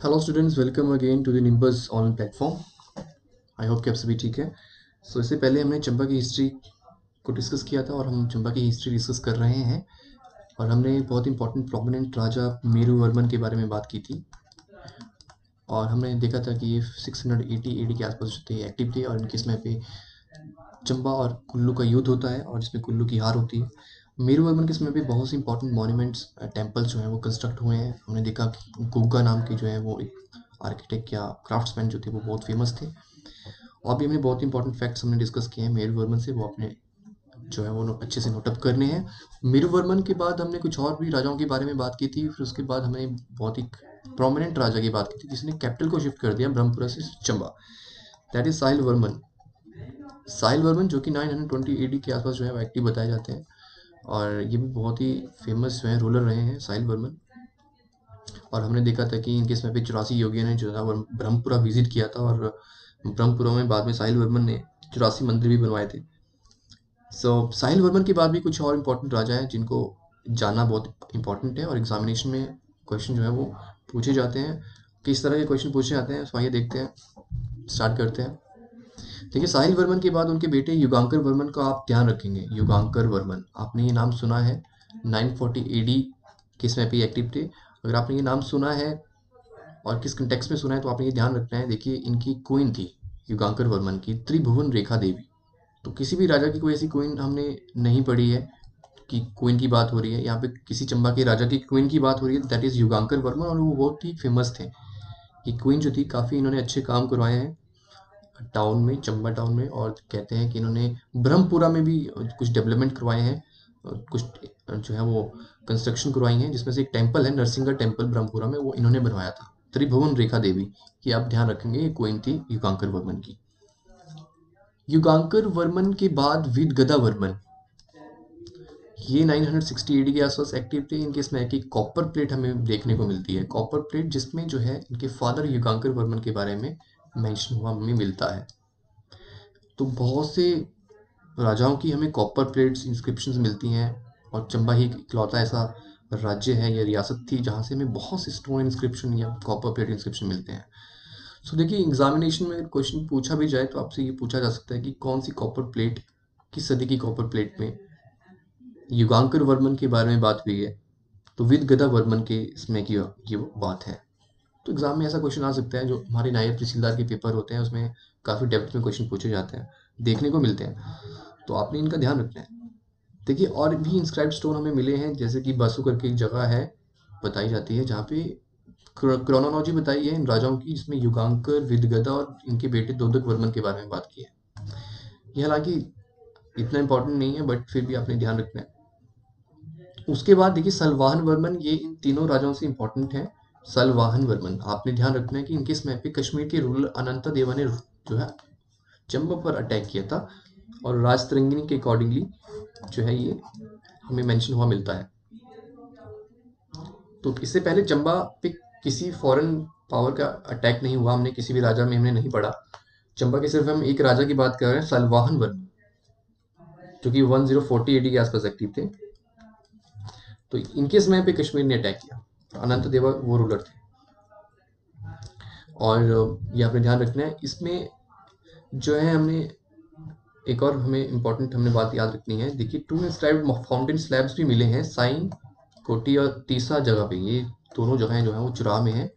Hello students, welcome again to the Nimbus online platform. I hope कि आप सभी ठीक है। इससे पहले हमने चंबा की हिस्ट्री को डिस्कस किया था और हम चंबा की हिस्ट्री डिस्कस कर रहे हैं। और हमने बहुत इंपॉर्टेंट प्रोमिनेंट राजा मेरुवर्मन के बारे में बात की थी और हमने देखा था कि ये 680 एडी के आसपास जो थे एक्टिव थे और इनके समय पे चंबा और कुल्लू का युद्ध होता है और जिसमें कुल्लू की हार होती है। मेरुवर्मन के समय पे बहुत सी इंपॉर्टेंट मॉन्यूमेंट्स टेम्पल्स जो हैं वो कंस्ट्रक्ट हुए हैं। हमने देखा कि गुग्गा नाम के जो है वो एक आर्किटेक्ट या क्राफ्ट्समैन जो थे वो बहुत फेमस थे। और भी हमने बहुत इंपॉर्टेंट फैक्ट्स हमने डिस्कस किए हैं मेरुवर्मन से, वो अपने जो है वो अच्छे से नोटअप करने हैं। मेरुवर्मन के बाद हमने कुछ और भी राजाओं के बारे में बात की थी। फिर उसके बाद हमने बहुत ही प्रोमिनेंट राजा की बात की थी जिसने कैपिटल को शिफ्ट कर दिया ब्रह्मपुरा से चंबा, दैट इज साहिल वर्मन। साहिल वर्मन जो कि 920 एडी के आसपास जो है वो एक्टिव बताए जाते हैं और ये भी बहुत ही फेमस जो है रूलर रहे हैं साहिल वर्मन। और हमने देखा था कि इनके समय पे 84 योगियों ने जो है ब्रह्मपुरा विजिट किया था और ब्रह्मपुरा में बाद में साहिल वर्मन ने 84 मंदिर भी बनवाए थे। साहिल वर्मन के बाद भी कुछ और इम्पोर्टेंट राजा हैं जिनको जानना बहुत इंपॉर्टेंट है और एग्जामिनेशन में क्वेश्चन जो है वो पूछे जाते हैं। किस तरह के क्वेश्चन पूछे जाते हैं आइए देखते हैं, स्टार्ट करते हैं। देखिए, साहिल वर्मन के बाद उनके बेटे युगांकर वर्मन का आप ध्यान रखेंगे। युगांकर वर्मन, आपने ये नाम सुना है, 940 एडी के समय पे एक्टिव थे। अगर आपने ये नाम सुना है और किस कंटेक्स्ट में सुना है तो आपने ये ध्यान रखना है। देखिए, इनकी क्वीन थी युगांकर वर्मन की त्रिभुवन रेखा देवी। तो किसी भी राजा की कोई ऐसी क्वीन हमने नहीं पढ़ी है कि क्वीन की बात हो रही है। यहाँ पे किसी चंबा के राजा की क्वीन की बात हो रही है, दैट इज युगांकर वर्मन। और वो बहुत ही फेमस थे। ये क्वीन जो थी काफ़ी इन्होंने अच्छे काम करवाए हैं टाउन में, चंबा टाउन में। और कहते हैं कि इन्होंने ब्रह्मपुरा में भी कुछ डेवलपमेंट करवाए हैं, कुछ जो है वो कंस्ट्रक्शन करवाई हैं, जिसमें से एक टेम्पल है नरसिंगा टेम्पल ब्रह्मपुरा में, वो इन्होंने बनवाया था। त्रिभुवन रेखा देवी की आप ध्यान रखेंगे, ये क्वीन थी युगांकर वर्मन की। युगांकर वर्मन के बाद विदगदा वर्मन, ये 960 एडी के आसपास एक्टिव थे। इनके इसमें एक कॉपर प्लेट हमें देखने को मिलती है, कॉपर प्लेट जिसमें जो है इनके फादर युगांकर वर्मन के बारे में मेंशन हुआ हमें मिलता है। तो बहुत से राजाओं की हमें कॉपर प्लेट्स इंस्क्रिप्शंस मिलती हैं और चंबा ही इकलौता ऐसा राज्य है या रियासत थी जहाँ से हमें बहुत से स्टोन इंस्क्रिप्शन या कॉपर प्लेट इंस्क्रिप्शन मिलते हैं। देखिए, एग्जामिनेशन में क्वेश्चन पूछा भी जाए तो आपसे ये पूछा जा सकता है कि कौन सी कॉपर प्लेट, किस सदी की कॉपर प्लेट में युगांकर वर्मन के बारे में बात हुई है। तो विदगदा वर्मन के इसमें की ये बात है। तो एग्जाम में ऐसा क्वेश्चन आ सकता है, जो हमारे नायब तहसीलदार के पेपर होते हैं उसमें काफ़ी डेप्थ में क्वेश्चन पूछे जाते हैं, देखने को मिलते हैं। तो आपने इनका ध्यान रखना है। देखिए, और भी इंस्क्राइब्ड स्टोन हमें मिले हैं, जैसे कि बासु करके एक जगह है बताई जाती है जहाँ पे क्रोनोलॉजी बताई है इन राजाओं की, जिसमें युगांकर, विदगदा और इनके बेटे दोदक वर्मन के बारे में बात की है। ये हालांकि इतना इंपॉर्टेंट नहीं है बट फिर भी आपने ध्यान रखना है। उसके बाद देखिए सलवाहन वर्मन, ये इन तीनों राजाओं से इंपॉर्टेंट है। सलवाहन वर्मन, आपने ध्यान रखना है कि इनके समय पे कश्मीर के रूलर अनंत देवा ने जो है चंबा पर अटैक किया था और राजतरंगिणी के अकॉर्डिंगली जो है ये हमें मेंशन हुआ मिलता है। तो इससे पहले चंबा पे किसी फॉरेन पावर का अटैक नहीं हुआ, हमने किसी भी राजा में हमने नहीं पढ़ा। चंबा के सिर्फ हम एक राजा की बात कर रहे हैं, सलवाहन वर्मन, जो कि 1040 एडी के आसपास एक्टिव थे। तो इनके समय पे कश्मीर ने अटैक किया, अनंत देवा वो रूलर थे। और ये आपने ध्यान रखना है। इसमें जो है हमने एक और हमें इम्पोर्टेंट हमने बात याद रखनी है। देखिए, 2 इंस्क्राइब्ड फाउंटेन स्लैब्स भी मिले हैं साइन कोटी और तीसरा जगह पे। ये दोनों जगहें जो है वो चुराह में है,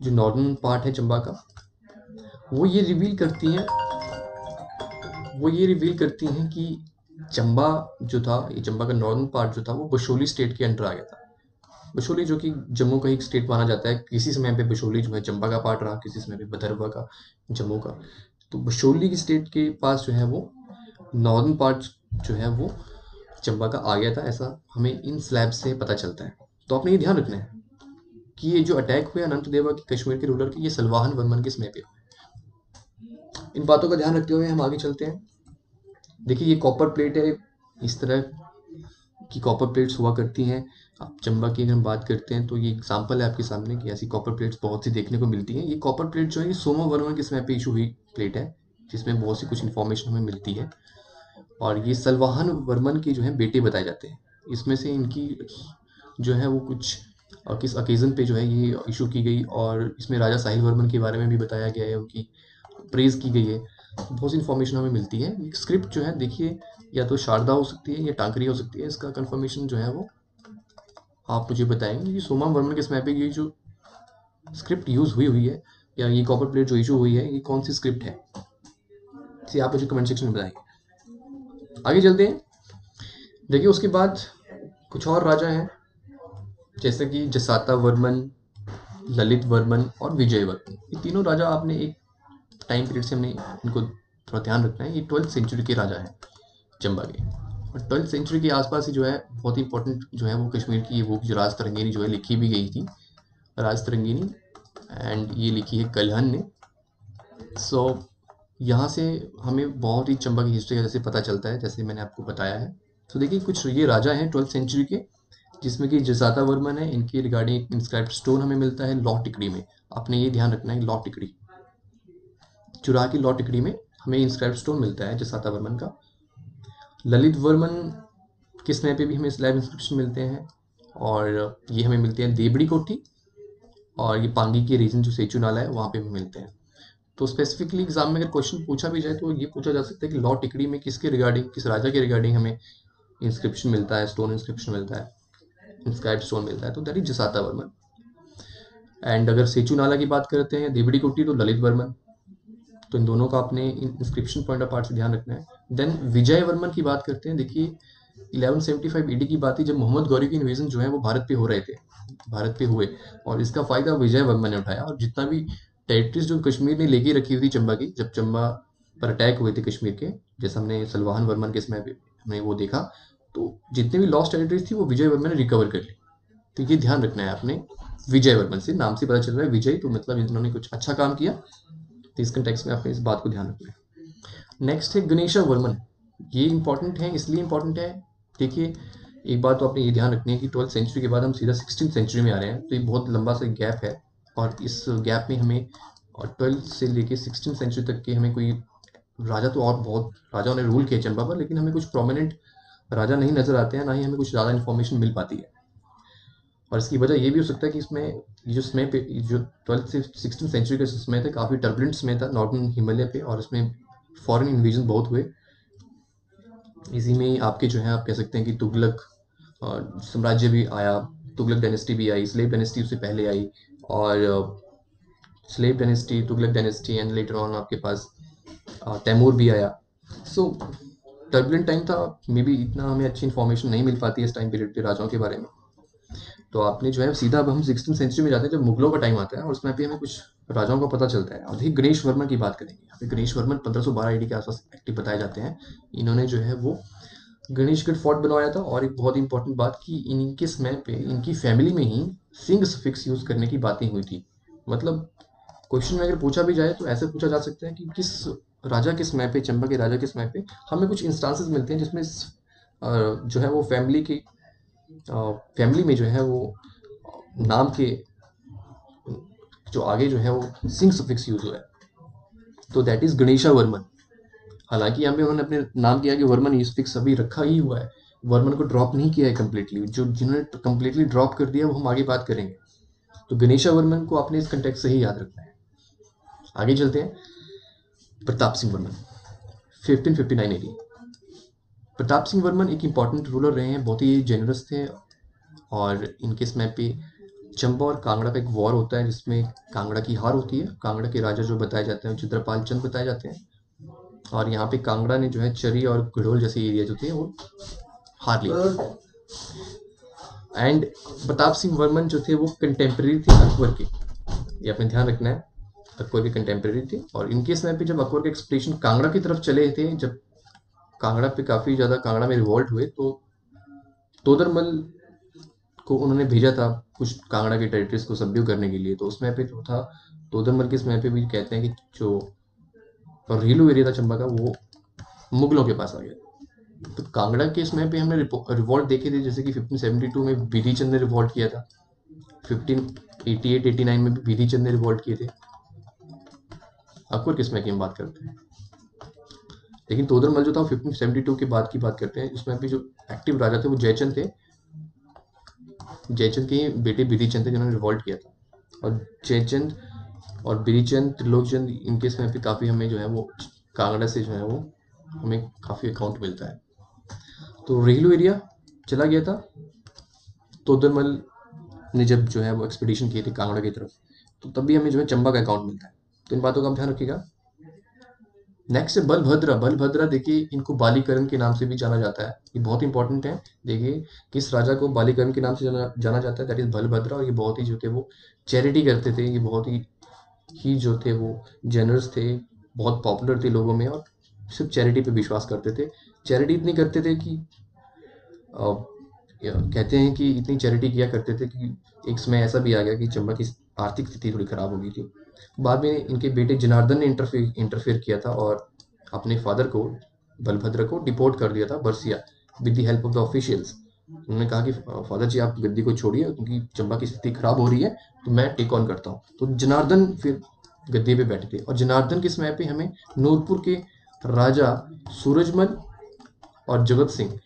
जो नॉर्दर्न पार्ट है चंबा का। वो ये रिवील करती हैं कि चंबा जो था, ये चंबा का नॉर्दर्न पार्ट जो था वो बशोली स्टेट के अंडर आ गया था। बशोली जो कि जम्मू का एक स्टेट माना जाता है, किसी समय पे बशोली जो है चंबा का पार्ट रहा, किसी समय पे भदरवा का, जम्मू का। तो बशोली की स्टेट के पास जो है वो नॉर्दर्न पार्ट जो है वो चंबा का आ गया था, ऐसा हमें इन स्लैब से पता चलता है। तो आपने ये ध्यान रखना है कि ये जो अटैक हुए अनंत देवा की कश्मीर के रूलर के, ये सलवाहन वर्मन के समय पे हुए। इन बातों का ध्यान रखते हुए हम आगे चलते हैं। देखिए, ये कॉपर प्लेट है, इस तरह की कॉपर प्लेट्स हुआ करती हैं। आप चंबा की अगर हम बात करते हैं तो ये एग्जाम्पल है आपके सामने कि ऐसी कॉपर प्लेट्स बहुत सी देखने को मिलती हैं। ये कॉपर प्लेट जो है ये सोमो वर्मन के समय पे इशू हुई प्लेट है, जिसमें बहुत सी कुछ इन्फॉर्मेशन हमें मिलती है। और ये सलवाहन वर्मन के जो है बेटे बताए जाते हैं। इसमें से इनकी जो है वो कुछ और किस ओकेज़न पे जो है ये इशू की गई, और इसमें राजा साहिल वर्मन के बारे में भी बताया गया है, उनकी प्रेज़ की गई है। तो बहुत सी इन्फॉर्मेशन हमें मिलती है। ये स्क्रिप्ट जो है देखिए, या तो शारदा हो सकती है या टांकरी हो सकती है। इसका कन्फर्मेशन जो है वो आप मुझे बताएँगे। ये सोमम वर्मन के समय पे ये जो स्क्रिप्ट यूज़ हुई हुई है, या ये कॉपर प्लेट जो इशू हुई है, ये कौन-सी स्क्रिप्ट है? इसे आप मुझे कमेंट सेक्शन में बताएँगे। आगे चलते हैं। देखिए उसके बाद कुछ और राजा हैं, जैसे कि जसाता वर्मन, ललित वर्मन और विजय वर्मन। ये तीनों राजा आपने एक टाइम पीरियड से हमने इनको थोड़ा ध्यान रखना है। ये 12th सेंचुरी के राजा हैं चंबा के, और 12th सेंचुरी के आसपास ही जो है बहुत ही इंपॉर्टेंट जो है वो कश्मीर की ये बुक जो राज तरंगिणी जो है लिखी भी गई थी, राज तरंगिणी, एंड ये लिखी है कल्हण ने। सो यहाँ से हमें बहुत ही चंबा की हिस्ट्री का जैसे पता चलता है, जैसे मैंने आपको बताया है। तो देखिए कुछ ये राजा हैं 12th सेंचुरी के, जिसमें कि जसाता वर्मन है। इनके रिगार्डिंग इंस्क्राइब्ड स्टोन हमें मिलता है लॉ टिकड़ी में। आपने ये ध्यान रखना है, लॉ टिकड़ी, चुरा की लॉ टिकड़ी में हमें इंस्क्राइब्ड स्टोन मिलता है जसाता वर्मन का। ललित वर्मन के समय पे भी हमें स्लैब इंस्क्रिप्शन मिलते हैं, और ये हमें मिलते हैं देवड़ी कोठी, और ये पांगी के रीजन जो सेचू नाला है वहाँ पे भी मिलते हैं। तो स्पेसिफिकली एग्जाम में अगर क्वेश्चन पूछा भी जाए तो ये पूछा जा सकता है कि लॉ टिकड़ी में किसके रिगार्डिंग, किस राजा के रिगार्डिंग हमें इंस्क्रिप्शन मिलता है, स्टोन इंस्क्रिप्शन मिलता है, इंस्क्राइब्ड स्टोन मिलता है। तो दैट इज जसाता वर्मन। एंड अगर सेचू नाला की बात करते हैं, देवड़ी कोठी, तो ललित वर्मन। तो इन दोनों का आपने इंस्क्रिप्शन पॉइंट ऑफ पार्ट से ध्यान रखना है। देन विजय वर्मन की बात करते हैं। देखिए 1175 ईडी की बात थी, जब मोहम्मद गौरी के इन्वेजन जो है वो भारत पे हो रहे थे, भारत पे हुए, और इसका फायदा विजय वर्मन ने उठाया। और जितना भी टेरिटरीज जो कश्मीर ने लेके रखी हुई थी चंबा की, जब चंबा पर अटैक हुए थे कश्मीर के, जैसे हमने सलवाहन वर्मन के समय पे हमने वो देखा, तो जितने भी लॉस्ट टेरिटरीज थी वो विजय वर्मन ने रिकवर कर ली। तो ये ध्यान रखना है आपने, विजय वर्मन से नाम से पता चल रहा है विजय, तो मतलब इन्होंने कुछ अच्छा काम किया। तो इस कंटेक्स्ट में आपने इस बात को ध्यान रखना है। नेक्स्ट है गणेशा वर्मन। ये इंपॉर्टेंट है, इसलिए इंपॉर्टेंट है, देखिए एक बात तो आपने ये ध्यान रखनी है कि 12th सेंचुरी के बाद हम सीधा 16th सेंचुरी में आ रहे हैं, तो ये बहुत लंबा सा गैप है, और इस गैप में हमें, और 12th से लेके 16th सेंचुरी तक के हमें कोई राजा, तो और बहुत राजाओं ने रूल किया चंबा पर, लेकिन हमें कुछ प्रोमिनेंट राजा नहीं नजर आते हैं, ना ही हमें कुछ ज़्यादा इन्फॉर्मेशन मिल पाती है। और इसकी वजह ये भी हो सकता है कि इसमें ये जो समय पे, जो 12th से 16th सेंचुरी का समय था, काफ़ी टर्बुलेंट समय था नॉर्दर्न हिमालय पे, और इसमें फॉरेन इन्वेजन बहुत हुए। इसी में आपके जो है आप कह सकते हैं कि तुगलक साम्राज्य भी आया, तुगलक डायनेस्टी भी आई, स्लेव डायनेस्टी उससे पहले आई, और slave dynasty, Tughlaq dynasty, and later on आपके पास तैमूर भी आया। सो टर्बुलेंट टाइम था, मे बी इतना हमें अच्छी इन्फॉर्मेशन नहीं मिल पाती है इस टाइम पीरियड पे राजाओं के बारे में। तो आपने जो है सीधा, अब हम 16th सेंचुरी में जाते हैं जब मुगलों का टाइम आता है, और उसमें भी हमें कुछ राजाओं का पता चलता है। और देखिए गणेश वर्मन की बात करेंगे, यहाँ पे गणेश वर्मन 1512 ईडी के आसपास एक्टिव बताए जाते हैं। इन्होंने जो है वो गणेशगढ़ फोर्ट बनवाया था। और एक बहुत इंपॉर्टेंट बात कि इनके समय पे इनकी फैमिली में ही सिंह सफिक्स यूज करने की बातें हुई थी। मतलब क्वेश्चन में अगर पूछा भी जाए तो ऐसे पूछा जा सकता है कि किस राजा के समय पे, चंबा के राजा के समय पे हमें कुछ इंस्टांसेस मिलते हैं जिसमें जो है वो फैमिली में जो है वो नाम के जो आगे जो है वो सिंह सफिक्स यूज हुआ है। तो दैट इज गणेशा वर्मन। हालांकि यहाँ पे उन्होंने अपने नाम किया कि वर्मन, ये फिक्स अभी रखा ही हुआ है, वर्मन को ड्रॉप नहीं किया है कम्प्लीटली। जो जिन्होंने कम्प्लीटली ड्रॉप कर दिया वो हम आगे बात करेंगे। तो गणेशा वर्मन को आपने इस कंटेक्स्ट से ही याद रखना है। आगे चलते हैं। प्रताप सिंह वर्मन 1559 एडी। प्रताप सिंह वर्मन एक इंपॉर्टेंट रूलर रहे हैं, बहुत ही जेनरस थे, और इनके समय पे चंबा और कांगड़ा का एक वॉर होता है, जिसमें कांगड़ा की हार होती है। कांगड़ा के राजा जो बताए जाते हैं चित्रपाल चंद बताए जाते हैं, और यहाँ पे कांगड़ा ने जो है चरी और गढ़ोल जैसे एरिया जो थे वो हार लिया। एंड प्रताप सिंह वर्मन जो थे वो कंटेम्प्रेरी थे अकबर के, ये अपने ध्यान रखना है, अकबर के कंटेम्प्रेरी थे। और इनके समय पे जब अकबर के एक्सपेडिशन कांगड़ा की तरफ चले थे, जब कांगड़ा पे काफ़ी ज़्यादा कांगड़ा में रिवॉल्ट हुए, तो तोदरमल को उन्होंने भेजा था कुछ कांगड़ा के टेरिटरीज को सबड्यू करने के लिए। तो उसमें पे जो था तोदरमल के समय पे भी कहते हैं कि जो रेलू एरिया था चंबा का वो मुगलों के पास आ गया। तो कांगड़ा के समय पे हमने रिवॉल्ट देखे थे, जैसे कि 1572 में बिधि चंद ने रिवॉल्ट किया था, 1588-89 में भी बिधि चंद ने रिवॉल्ट किए थे। अकबर के समय की हम बात करते हैं, लेकिन तोदरमल जो था 1572 के बाद की बात करते हैं। उसमें भी जो एक्टिव राजा थे वो जयचंद थे, जयचंद के बेटे बिधिचंद थे जिन्होंने रिवॉल्ट किया था, और जयचंद और बिधिचंद, त्रिलोकचंद, इनके समय पे काफ़ी हमें जो है वो कांगड़ा से जो है वो हमें काफ़ी अकाउंट मिलता है। तो रेलू एरिया चला गया था तोदरमल ने जब जो है वो एक्सपीडिशन किए थे कांगड़ा की तरफ, तो तब भी हमें जो है चंबा का अकाउंट मिलता है। तो इन बातों का आप ध्यान रखिएगा। नेक्स्ट है बलभद्रा। बलभद्रा देखिए, इनको बालीकरण के नाम से भी जाना जाता है, ये बहुत इंपॉर्टेंट है। देखिए किस राजा को बालीकरण के नाम से जाना जाता है, दैट इज बलभद्रा। और ये बहुत ही जो थे वो चैरिटी करते थे, ये बहुत ही जो थे वो जेनरस थे, बहुत पॉपुलर थे लोगों में, और सिर्फ चैरिटी पे विश्वास करते थे। चैरिटी इतनी करते थे कि कहते हैं कि इतनी चैरिटी किया करते थे कि एक समय ऐसा भी आ गया कि चंबा की आर्थिक स्थिति थोड़ी खराब हो गई थी। बाद में इनके बेटे जनार्दन ने इंटरफेयर किया था और अपने फादर को, बलभद्र को, डिपोर्ट कर दिया था बरसिया with the help of the officials. उन्होंने कहा कि फादर जी आप गद्दी को छोड़िए क्योंकि चंबा की स्थिति खराब हो रही है, तो मैं टेक ऑन करता हूँ। तो जनार्दन फिर गद्दी पे बैठे थे, और जनार्दन के समय पे हमें नूरपुर के राजा सूरजमल और जगत सिंह,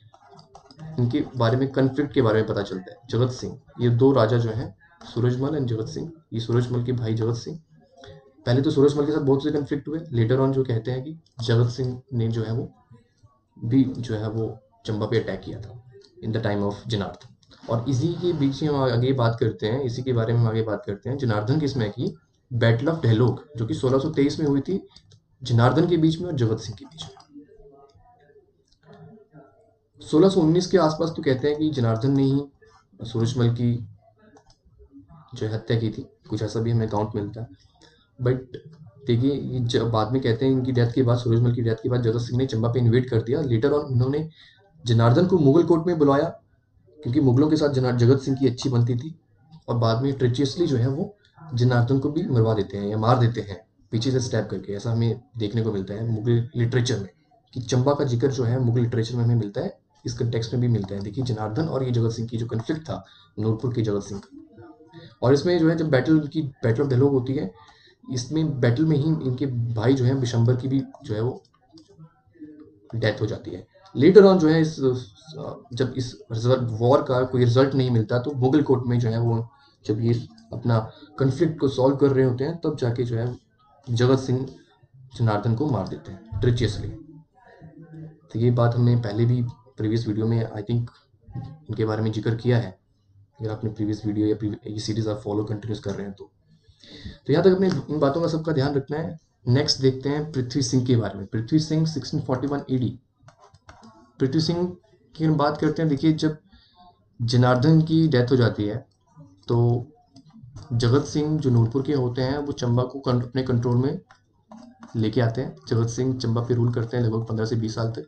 इनके बारे में, कन्फ्लिक्ट के बारे में पता चलता है। जगत सिंह, ये दो राजा जो हैं, सूरजमल एंड जगत सिंह, ये सूरजमल के भाई जगत सिंह। पहले तो सूरजमल के साथ बहुत से कन्फ्लिक्ट हुए, लेटर ऑन जो कहते हैं कि जगत सिंह ने जो है वो भी जो है वो चंबा पे अटैक किया था in the time of Janardan. और इसी के बीच में हम आगे बात करते हैं, इसी के बारे में हम आगे बात करते हैं। जनार्दन किसमें की बैटल ऑफ ढेलोक, जो कि 1623 में हुई थी, जनार्दन के बीच में और जगत सिंह के बीच में। 1619 के आसपास तो कहते हैं कि जनार्दन ने ही सूरजमल की जो हत्या की थी, कुछ ऐसा भी हमें अकाउंट मिलता है। बट देखिए, ये जब बाद में कहते हैं इनकी डेथ के बाद, सूरजमल की डेथ के बाद, जगत सिंह ने चंबा पे इन्वेड कर दिया। लेटर ऑन इन्होंने जनार्दन को मुगल कोर्ट में बुलाया क्योंकि मुगलों के साथ जगत सिंह की अच्छी बनती थी, और बाद में ट्रिचियसली जो है वो जनार्दन को भी मरवा देते हैं या मार देते हैं पीछे से स्टैब करके। ऐसा हमें देखने को मिलता है मुगल लिटरेचर में, कि चंबा का जिक्र जो है मुगल लिटरेचर में हमें मिलता है, इस कंटेक्स्ट में भी मिलता है। देखिए जनार्दन और ये जगत सिंह की जो कन्फ्लिक्ट था, नूरपुर की जगत सिंह का। और इसमें जो है जब बैटल ऑफ ढेलोक होती है, इसमें बैटल में ही इनके भाई जो है बिशंबर की भी जो है वो डेथ हो जाती है। लेटर ऑन जो है जब इस वॉर का कोई रिजल्ट नहीं मिलता, तो मुगल कोर्ट में जो है वो जब ये अपना कन्फ्लिक्ट को सॉल्व कर रहे होते हैं, तब जाके जो है जगत सिंह जनार्दन को मार देते हैं ट्रिचियसली। तो ये बात हमने पहले भी प्रीवियस वीडियो में आई थिंक इनके बारे में जिक्र किया है, अगर आपने प्रीवियस वीडियो या ये सीरीज आप फॉलो कंटिन्यूस कर रहे हैं तो यहाँ तक अपने इन बातों का सबका ध्यान रखना है। नेक्स्ट देखते हैं पृथ्वी सिंह के बारे में। पृथ्वी सिंह 1641 AD। पृथ्वी सिंह की हम बात करते हैं, देखिए जब जनार्दन की डेथ हो जाती है, तो जगत सिंह जो नूरपुर के होते हैं वो चंबा को अपने कंट्रोल में लेके आते हैं। जगत सिंह चंबा पे रूल करते हैं लगभग 15 से 20 साल तक,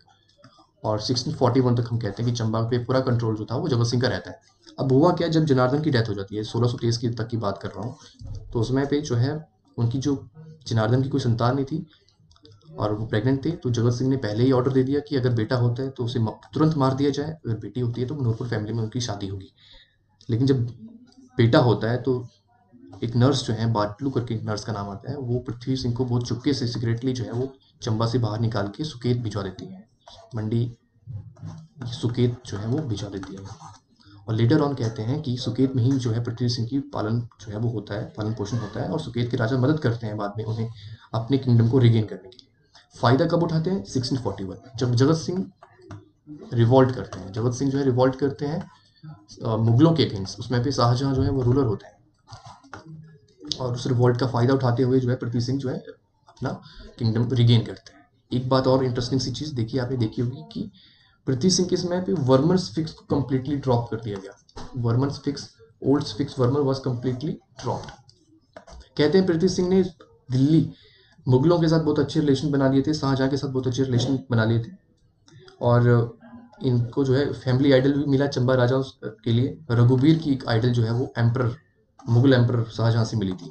और 1641 तक हम कहते हैं कि चंबा पे पूरा कंट्रोल जो था वो जगत सिंह का रहता है। अब हुआ क्या, जब जनार्दन की डेथ हो जाती है, 1623 की तक की बात कर रहा हूँ, तो उस समय पे जो है उनकी जो जनार्दन की कोई संतान नहीं थी और वो प्रेग्नेंट थे, तो जगत सिंह ने पहले ही ऑर्डर दे दिया कि अगर बेटा होता है तो उसे तुरंत मार दिया जाए, अगर बेटी होती है तो नूरपुर फैमिली में उनकी शादी होगी। लेकिन जब बेटा होता है तो एक नर्स जो है, बाटलू करके नर्स का नाम आता है, वो पृथ्वी सिंह को बहुत चुपके से सीक्रेटली जो है वो चंबा से बाहर निकाल के सुकेत भिजवा देती है, मंडी सुकेत जो है वो भिजवा देती है। और लेटर ऑन कहते हैं कि सुकेत में ही जो है पृथ्वी सिंह की पालन जो है वो होता है, पालन पोषण होता है, और सुकेत के राजा मदद करते हैं बाद में उन्हें अपने किंगडम को रिगेन करने के लिए। फायदा कब उठाते हैं, 1641 में, जब जगत सिंह रिवॉल्ट करते हैं। जगत सिंह जो है रिवॉल्ट करते हैं मुगलों के अगेंस्ट, उसमें पे शाहजहां जो है वो रूलर होते हैं, और उस रिवॉल्ट का फायदा उठाते हुए जो है पृथ्वी सिंह जो है अपना किंगडम रिगेन करते हैं। एक बात और इंटरेस्टिंग सी चीज देखिए, आपने देखी होगी कि पृथ्वी सिंह के समय पे वर्मन्स फिक्स को कंप्लीटली ड्रॉप कर दिया गया। वर्मन्स फिक्स, ओल्ड फिक्स वर्मन वाज कंप्लीटली ड्रॉप्ड। कहते हैं पृथ्वी सिंह ने दिल्ली मुगलों के साथ बहुत अच्छे रिलेशन बना लिए थे, शाहजहां के साथ बहुत अच्छे रिलेशन बना लिए थे, और इनको जो है फैमिली आइडल भी मिला चंबा राजा के लिए। रघुबीर की एक आइडल जो है वो एम्पर, मुगल एम्पर शाहजहां से मिली थी,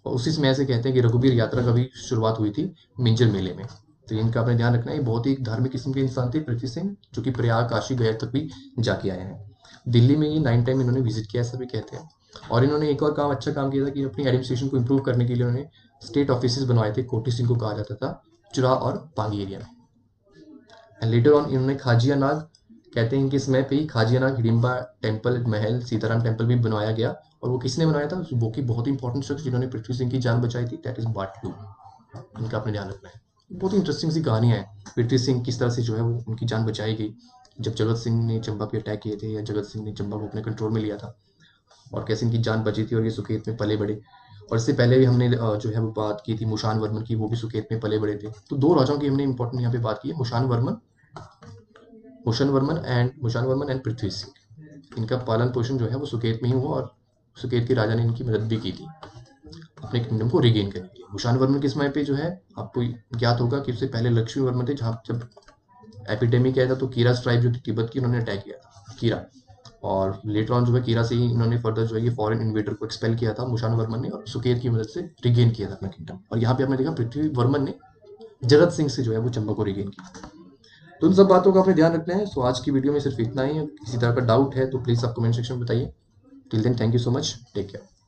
और उसी समय ऐसे कहते हैं कि रघुबीर यात्रा का भी शुरुआत हुई थी मिंजर मेले में। तो इनका अपने ध्यान रखना है, बहुत ही धार्मिक किस्म के इंसान थे पृथ्वी सिंह, जो कि प्रयाग, काशी, गया तक भी जाके आए हैं। दिल्ली में ये 9 टाइम इन्होंने विजिट किया, ऐसा भी कहते हैं। और इन्होंने एक और काम, अच्छा काम किया था कि अपनी एडमिनिस्ट्रेशन को इम्प्रूव करने के लिए उन्होंने स्टेट ऑफिस बनवाए थे, कोटी सिंह को कहा जाता था, चुरा और पांगी एरिया में। एंड लेटर ऑन इन्होंने खाजिया नाग, कहते हैं कि इस समय पे ही खाजियाना हिडिंबा टेम्पल, महल, सीताराम टेम्पल भी बनवाया गया। और वो किसने बनाया था? वो की बहुत ही इंपॉर्टेंट शख्स जिन्होंने पृथ्वी सिंह की जान बचाई थी, दैट इज बाटलू। इनका आपने ध्यान रखना है। बहुत ही इंटरेस्टिंग सी कहानियाँ हैं। पृथ्वी सिंह किस तरह से जो है वो उनकी जान बचाई गई जब जगत सिंह ने चंबा पे अटैक किए थे, या जगत सिंह ने चंबा को अपने कंट्रोल में लिया था, और कैसे इनकी जान बची थी और ये सुखेत में पले बड़े। और इससे पहले भी हमने जो है वो बात की थी मुशान वर्मन की, वो भी सुखेत में पले बड़े थे। तो दो राजाओं की हमने इंपॉर्टेंट यहाँ पे बात की है, मुशान वर्मन एंड पृथ्वी सिंह। इनका पालन पोषण जो है वो सुकेत में ही हुआ, और सुकेत के राजा ने इनकी मदद भी की थी अपने किंगडम को रिगेन करने के लिए। मुशान वर्मन के समय पे जो है आपको ज्ञात होगा कि उससे पहले लक्ष्मी वर्मन थे, जहाँ जब एपिडेमिक आया था तो कीरा ट्राइब जो थी तिब्बत की, उन्होंने अटैक किया था कीरा। और लेटर ऑन जो है कीरा से ही इन्होंने फर्दर जो है ये फॉरेन इन्वेडर को एक्सपेल किया था मुशान वर्मन ने, और सुकेत की मदद से रिगेन किया था अपना किंगडम। और यहाँ पे आपने देखा पृथ्वी वर्मन ने जगत सिंह से जो है वो चंबा को रिगेन किया। तो इन सब बातों का आपने ध्यान रखना है। सो आज की वीडियो में सिर्फ इतना ही है। किसी तरह का डाउट है तो प्लीज़ आप कमेंट सेक्शन में बताइए। Till then, thank you so much, take care.